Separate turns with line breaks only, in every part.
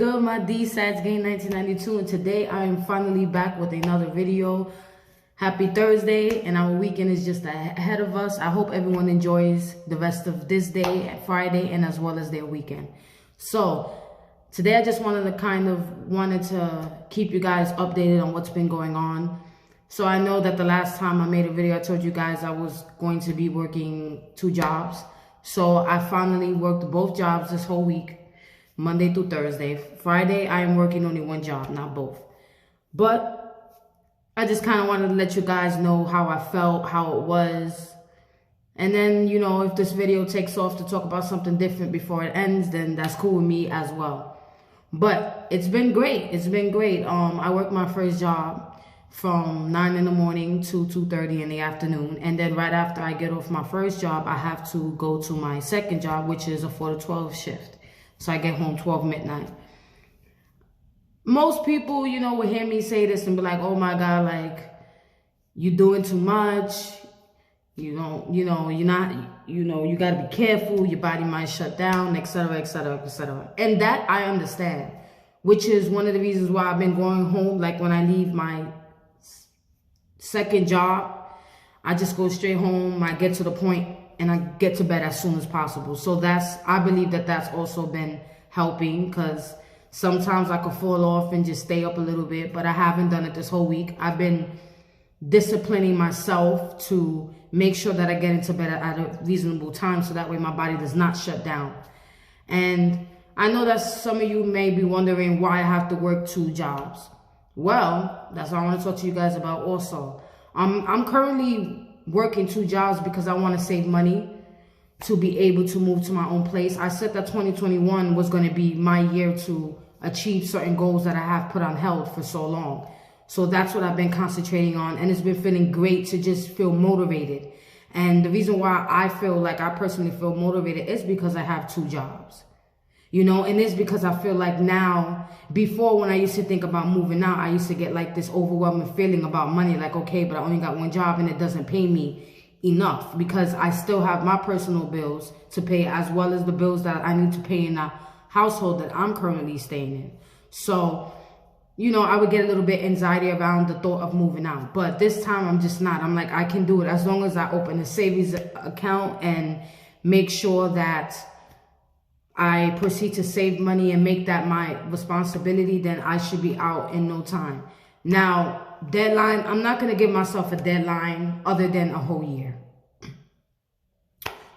good, my D-Sats Gang 1992, and today I am finally back with another video. Happy Thursday, and our weekend is just ahead of us. I hope everyone enjoys the rest of this day, Friday, and as well as their weekend. So today I just wanted to keep you guys updated on what's been going on. So I know that the last time I made a video, I told you guys I was going to be working 2 jobs. So I finally worked both jobs this whole week, Monday through Thursday. Friday, I am working only 1 job, not both. But I just kind of wanted to let you guys know how I felt, how it was. And then, you know, if this video takes off to talk about something different before it ends, then that's cool with me as well. But it's been great. It's been great. I worked my first job from 9 in the morning to 2:30 in the afternoon. And then right after I get off my first job, I have to go to my second job, which is a 4 to 12 shift. So I get home 12 midnight. Most people, you know, will hear me say this and be like, oh my God, like, you're doing too much. You don't, you know, you're not, you know, you got to be careful. Your body might shut down, etc., etc., etc. And that I understand, which is one of the reasons why I've been going home. Like when I leave my second job, I just go straight home. I get to the point and I get to bed as soon as possible. So I believe that that's also been helping, because sometimes I could fall off and just stay up a little bit, but I haven't done it this whole week. I've been disciplining myself to make sure that I get into bed at a reasonable time, so that way my body does not shut down. And I know that some of you may be wondering why I have to work 2 jobs. Well, that's what I want to talk to you guys about also. I'm currently working 2 jobs because I want to save money to be able to move to my own place. I said that 2021 was going to be my year to achieve certain goals that I have put on hold for so long. So that's what I've been concentrating on, and it's been feeling great to just feel motivated. And the reason why I feel like I personally feel motivated is because I have 2 jobs. You know, and it's because I feel like now, before when I used to think about moving out, I used to get like this overwhelming feeling about money. Like, okay, but I only got 1 job and it doesn't pay me enough, because I still have my personal bills to pay, as well as the bills that I need to pay in the household that I'm currently staying in. So, you know, I would get a little bit anxiety around the thought of moving out. But this time I'm just not. I'm like, I can do it as long as I open a savings account and make sure that I proceed to save money and make that my responsibility, then I should be out in no time. Now, deadline, I'm not going to give myself a deadline other than a whole year.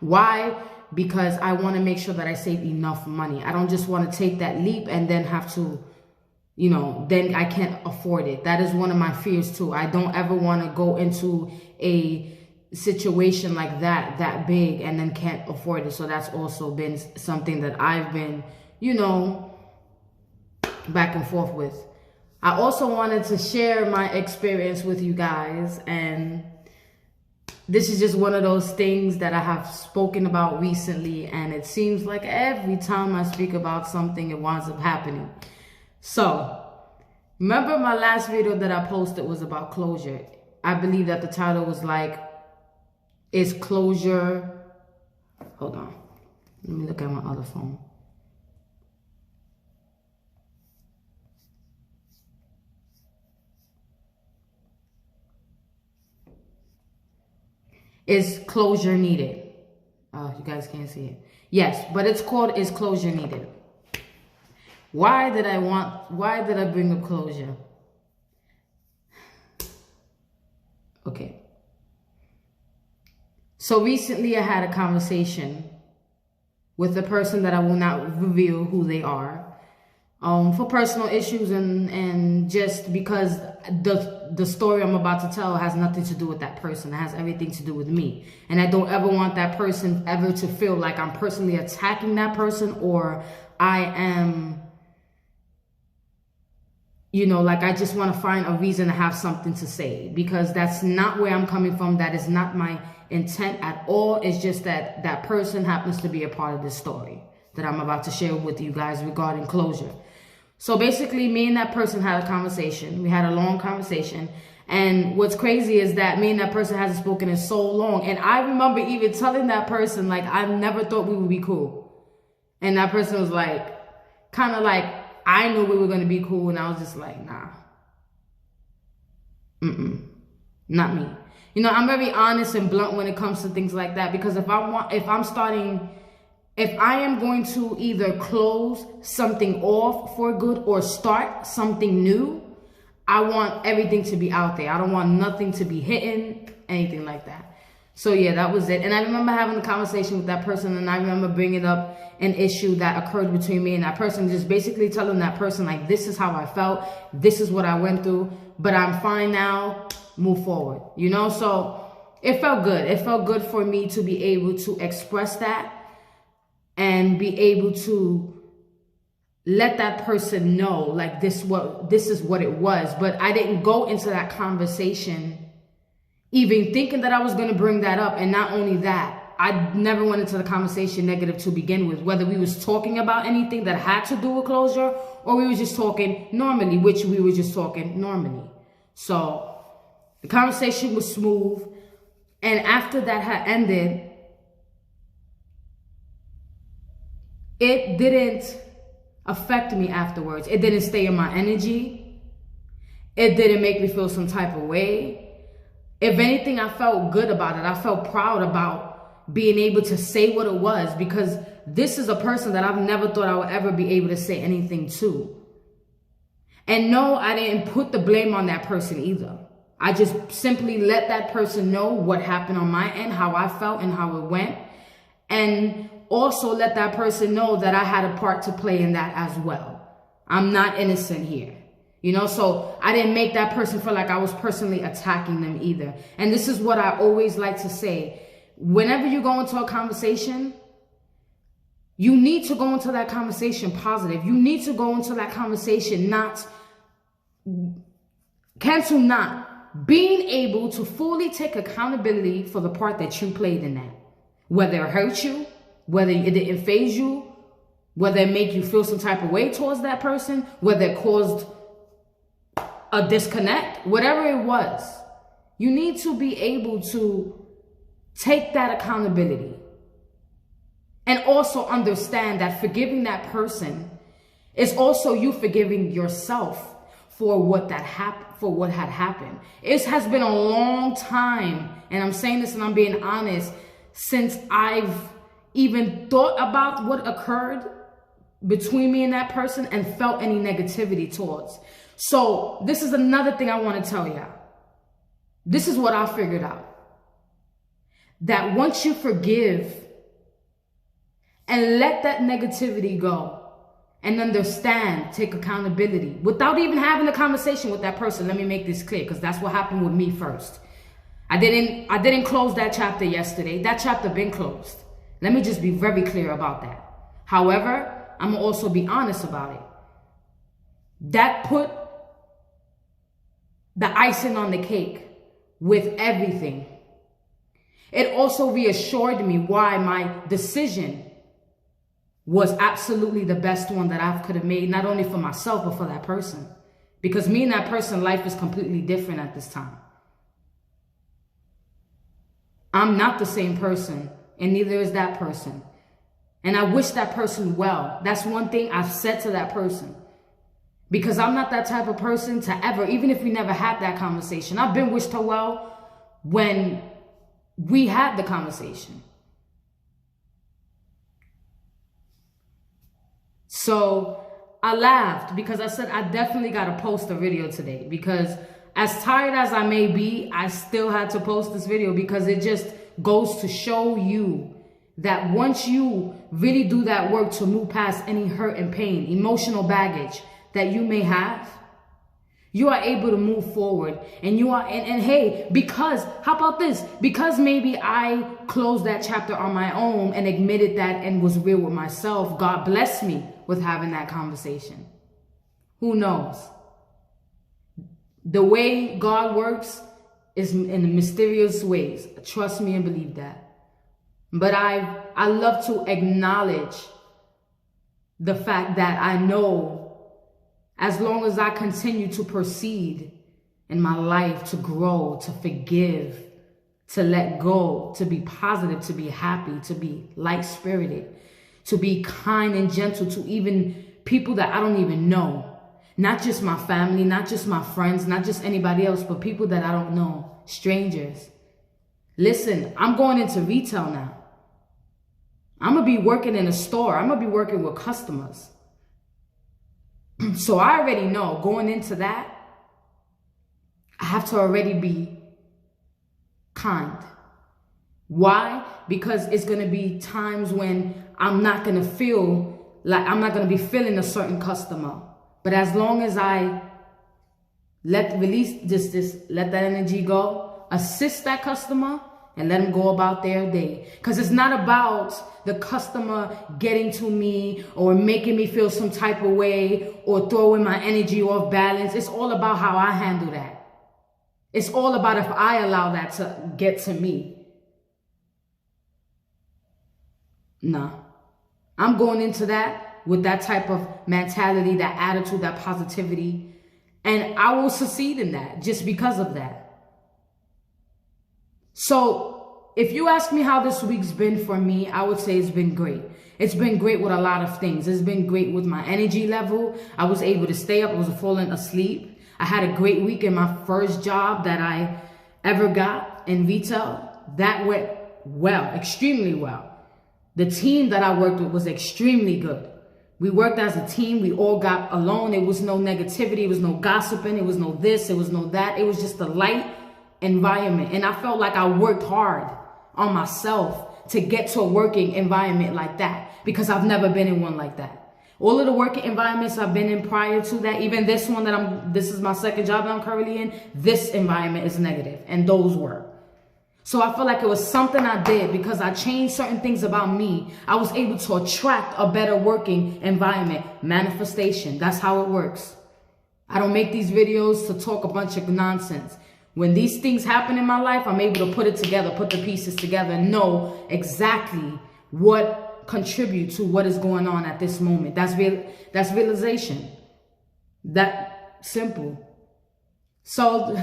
Why? Because I want to make sure that I save enough money. I don't just want to take that leap and then have to, you know, then I can't afford it. That is one of my fears too. I don't ever want to go into a situation like that big and then can't afford it. So that's also been something that I've been, you know, back and forth with. I also wanted to share my experience with you guys, and this is just one of those things that I have spoken about recently, and it seems like every time I speak about something, it winds up happening. So, remember my last video that I posted was about closure. I believe that the title was like, is closure... Hold on. Let me look at my other phone. Is closure needed? You guys can't see it. Yes, but it's called Is Closure Needed? Why did I bring up closure? Okay. So recently I had a conversation with a person that I will not reveal who they are, for personal issues and just because the story I'm about to tell has nothing to do with that person. It has everything to do with me. And I don't ever want that person ever to feel like I'm personally attacking that person, or I am, you know, like I just want to find a reason to have something to say, because that's not where I'm coming from. That is not my intent at all. It's just that that person happens to be a part of this story that I'm about to share with you guys regarding closure. So basically, me and that person had a conversation. We had a long conversation. And what's crazy is that me and that person hasn't spoken in so long. And I remember even telling that person, like, I never thought we would be cool. And that person was like, kind of like, I knew we were going to be cool, and I was just like, nah. Not me. You know, I'm very honest and blunt when it comes to things like that, because if I am going to either close something off for good or start something new, I want everything to be out there. I don't want nothing to be hidden, anything like that. So yeah, that was it. And I remember having a conversation with that person, and I remember bringing up an issue that occurred between me and that person, just basically telling that person, like, this is how I felt, this is what I went through, but I'm fine now, move forward, you know? So it felt good. It felt good for me to be able to express that and be able to let that person know, like, this is what it was. But I didn't go into that conversation even thinking that I was going to bring that up. And not only that, I never went into the conversation negative to begin with, whether we was talking about anything that had to do with closure or we was just talking normally, which we were just talking normally. So the conversation was smooth. And after that had ended, it didn't affect me afterwards. It didn't stay in my energy. It didn't make me feel some type of way. If anything, I felt good about it. I felt proud about being able to say what it was, because this is a person that I've never thought I would ever be able to say anything to. And no, I didn't put the blame on that person either. I just simply let that person know what happened on my end, how I felt and how it went. And also let that person know that I had a part to play in that as well. I'm not innocent here. You know, so I didn't make that person feel like I was personally attacking them either. And this is what I always like to say. Whenever you go into a conversation, you need to go into that conversation positive. You need to go into that conversation being able to fully take accountability for the part that you played in that. Whether it hurt you, whether it didn't faze you, whether it made you feel some type of way towards that person, whether it caused a disconnect, whatever it was, you need to be able to take that accountability and also understand that forgiving that person is also you forgiving yourself for what had happened. It has been a long time, and I'm saying this and I'm being honest, since I've even thought about what occurred between me and that person and felt any negativity towards. So this is another thing I want to tell y'all. This is what I figured out. That once you forgive and let that negativity go and understand, take accountability without even having a conversation with that person. Let me make this clear, because that's what happened with me first. I didn't close that chapter yesterday. That chapter been closed. Let me just be very clear about that. However, I'm gonna also be honest about it. That put the icing on the cake with everything. It also reassured me why my decision was absolutely the best one that I could have made, not only for myself, but for that person. Because me and that person, life is completely different at this time. I'm not the same person, and neither is that person. And I wish that person well. That's one thing I've said to that person. Because I'm not that type of person to ever, even if we never had that conversation. I've been wished her well when we had the conversation. So I laughed because I said I definitely got to post a video today. Because as tired as I may be, I still had to post this video, because it just goes to show you that once you really do that work to move past any hurt and pain, emotional baggage that you may have, you are able to move forward. And you are, and hey, because, how about this? Because maybe I closed that chapter on my own and admitted that and was real with myself, God blessed me with having that conversation. Who knows? The way God works is in mysterious ways. Trust me and believe that. But I love to acknowledge the fact that I know as long as I continue to proceed in my life, to grow, to forgive, to let go, to be positive, to be happy, to be light-spirited, to be kind and gentle to even people that I don't even know. Not just my family, not just my friends, not just anybody else, but people that I don't know, strangers. Listen, I'm going into retail now. I'm going to be working in a store. I'm going to be working with customers. So I already know going into that, I have to already be kind. Why? Because it's going to be times when I'm not going to feel like I'm not going to be feeling a certain customer. But as long as I let that energy go, assist that customer, and let them go about their day. Because it's not about the customer getting to me or making me feel some type of way or throwing my energy off balance. It's all about how I handle that. It's all about if I allow that to get to me. Nah. I'm going into that with that type of mentality, that attitude, that positivity. And I will succeed in that just because of that. So if you ask me how this week's been for me, I would say it's been great. It's been great with a lot of things. It's been great with my energy level. I was able to stay up. I was falling asleep. I had a great week in my first job that I ever got in retail. That went well, extremely well. The team that I worked with was extremely good. We worked as a team. We all got along. There was no negativity. There was no gossiping. There was no this. There was no that. It was just a light environment. And I felt like I worked hard on myself to get to a working environment like that, because I've never been in one like that. All of the working environments I've been in prior to that, even this one this is my second job that I'm currently in, this environment is negative, and those were. So I feel like it was something I did because I changed certain things about me. I was able to attract a better working environment. Manifestation, that's how it works. I don't make these videos to talk a bunch of nonsense. When these things happen in my life, I'm able to put it together, put the pieces together, and know exactly what contributes to what is going on at this moment. That's realization. That simple. So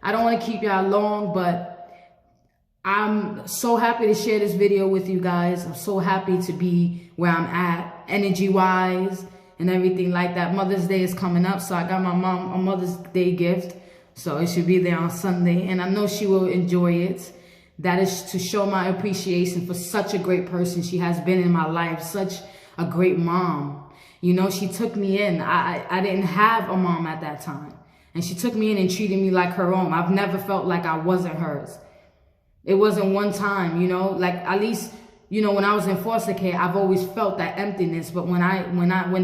I don't want to keep y'all long, but I'm so happy to share this video with you guys. I'm so happy to be where I'm at, energy-wise and everything like that. Mother's Day is coming up, so I got my mom a Mother's Day gift. So it should be there on Sunday, and I know she will enjoy it. That is to show my appreciation for such a great person she has been in my life, such a great mom. You know, she took me in. I didn't have a mom at that time, and she took me in and treated me like her own. I've never felt like I wasn't hers. It wasn't one time, you know, like at least, you know, when I was in foster care, I've always felt that emptiness. But when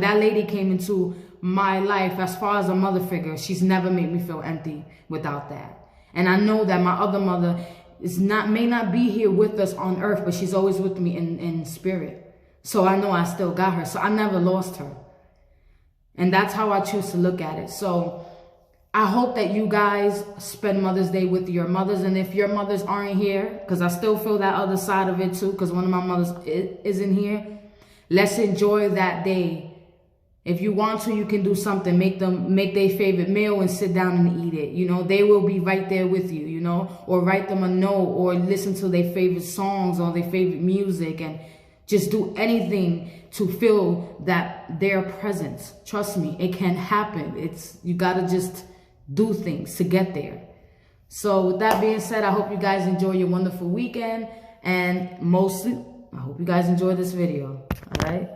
that lady came into my life, as far as a mother figure, she's never made me feel empty without that. And I know that my other mother may not be here with us on earth, but she's always with me in spirit. So I know I still got her. So I never lost her. And that's how I choose to look at it. So I hope that you guys spend Mother's Day with your mothers. And if your mothers aren't here, because I still feel that other side of it too, because one of my mothers isn't here, let's enjoy that day. If you want to, you can do something. Make their favorite meal and sit down and eat it. You know, they will be right there with you, you know, or write them a note or listen to their favorite songs or their favorite music, and just do anything to feel that their presence. Trust me, it can happen. You got to just do things to get there. So with that being said, I hope you guys enjoy your wonderful weekend, and mostly I hope you guys enjoy this video. All right.